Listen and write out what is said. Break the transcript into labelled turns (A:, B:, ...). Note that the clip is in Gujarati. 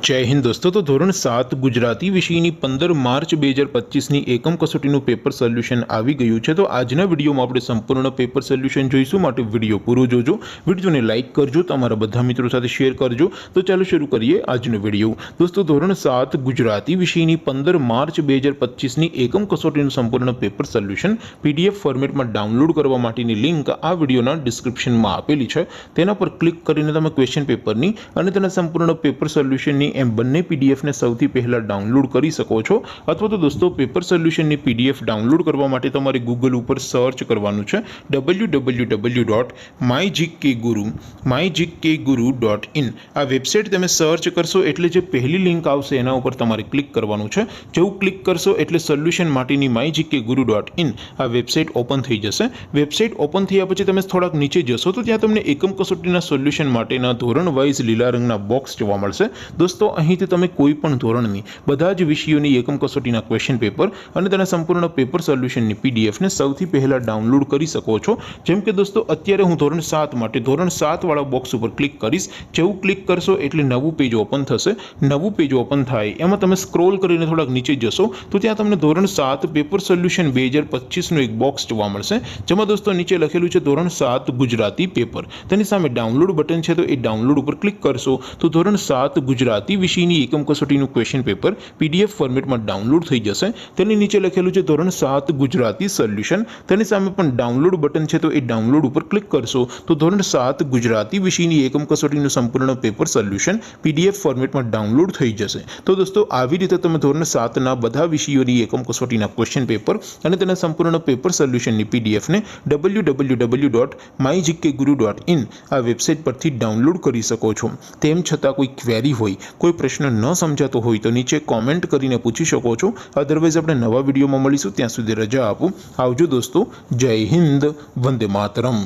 A: जय हिंद दोस्तों। तो धोरण 7 गुजराती विषयनी 15 मार्च 2025 एकम कसोटीનું પેપર સોલ્યુશન આવી ગયું છે। તો આજના વિડીયોમાં આપણે સંપૂર્ણ પેપર સોલ્યુશન જોઈશું, માટે વિડીયો પૂરો જોજો, વિડીયોને લાઇક કરજો, તમારા બધા મિત્રો સાથે શેર કરજો। તો ચાલો શરૂ કરીએ આજનો વિડીયો। દોસ્તો ધોરણ 7 ગુજરાતી વિષયની 15 માર્ચ 2025 એકમ કસોટીનું સંપૂર્ણ પેપર સોલ્યુશન પીડીએફ ફોર્મેટમાં ડાઉનલોડ કરવા માટેની લિંક આ વિડીયોના ડિસ્ક્રિપ્શનમાં આપેલી છે। તેના પર ક્લિક કરીને તમે ક્વેશ્ચન પેપરની અને તેના સંપૂર્ણ પેપર સોલ્યુશનની એમ બંને પીડીએફને સૌથી પહેલા ડાઉનલોડ કરી શકો છો। અથવા તો દોસ્તો પેપર સોલ્યુશનની પીડીએફ ડાઉનલોડ કરવા માટે તમારે ગૂગલ ઉપર સર્ચ કરવાનું છે www.mygkguru.in। આ વેબસાઇટ તમે સર્ચ કરશો એટલે જે પહેલી લિંક આવશે એના ઉપર તમારે ક્લિક કરવાનું છે। જેવું ક્લિક કરશો એટલે સોલ્યુશન માટેની mygkguru.in આ વેબસાઇટ ઓપન થઈ જશે। વેબસાઇટ ઓપન થયા પછી તમે થોડાક નીચે જશો તો ત્યાં તમને એકમ કસોટીના સોલ્યુશન માટેના ધોરણ વાઇઝ લીલા રંગના બોક્સ જોવા મળશે। દોસ્તો અહીંથી તમે કોઈ પણ ધોરણની બધા જ વિષયોની એકમ કસોટીના ક્વેશ્ચન પેપર અને તેના સંપૂર્ણ પેપર સોલ્યુશનની પીડીએફને સૌથી પહેલા ડાઉનલોડ કરી શકો છો। જેમ કે દોસ્તો અત્યારે હું ધોરણ 7 માટે ધોરણ 7 વાળા બોક્સ ઉપર ક્લિક કરીશ। જેવું ક્લિક કરશો એટલે નવું પેજ ઓપન થશે। નવું પેજ ઓપન થાય એમાં તમે સ્ક્રોલ કરીને થોડાક નીચે જશો તો ત્યાં તમને ધોરણ 7 પેપર સોલ્યુશન 2025નું એક બોક્સ જોવા મળશે, જેમાં દોસ્તો નીચે લખેલું છે ધોરણ 7 ગુજરાતી પેપર। તેની સામે ડાઉનલોડ બટન છે, તો એ ડાઉનલોડ ઉપર ક્લિક કરશો તો ધોરણ 7 ગુજરાતી વિષયની એકમ કસોટીનું ક્વેશ્ચન પેપર પીડીએફ ફોર્મેટમાં ડાઉનલોડ થઈ જશે। તેની નીચે લખેલું છે ધોરણ 7 ગુજરાતી સોલ્યુશન। તેની સામે પણ ડાઉનલોડ બટન છે, તો એ ડાઉનલોડ ઉપર ક્લિક કરશો તો ધોરણ 7 ગુજરાતી વિષયની એકમ કસોટીનું સંપૂર્ણ પેપર સોલ્યુશન પીડીએફ ફોર્મેટમાં ડાઉનલોડ થઈ જશે। તો દોસ્તો આવી રીતે તમે ધોરણ 7ના બધા વિષયોની એકમ કસોટીના ક્વેશ્ચન પેપર અને તેના સંપૂર્ણ પેપર સોલ્યુશનની પીડીએફને www.mygkguru.in આ વેબસાઇટ પરથી ડાઉનલોડ કરી શકો છો। તેમ છતાં કોઈ ક્વેરી હોય, કોઈ પ્રશ્ન ન સમજાતો હોય તો નીચે કોમેન્ટ કરીને પૂછી શકો છો। અધરવાઇઝ આપણે નવા વિડીયોમાં મળીશું, ત્યાં સુધી રજા આપો। આવજો દોસ્તો, જય હિન્દ, વંદે માતરમ।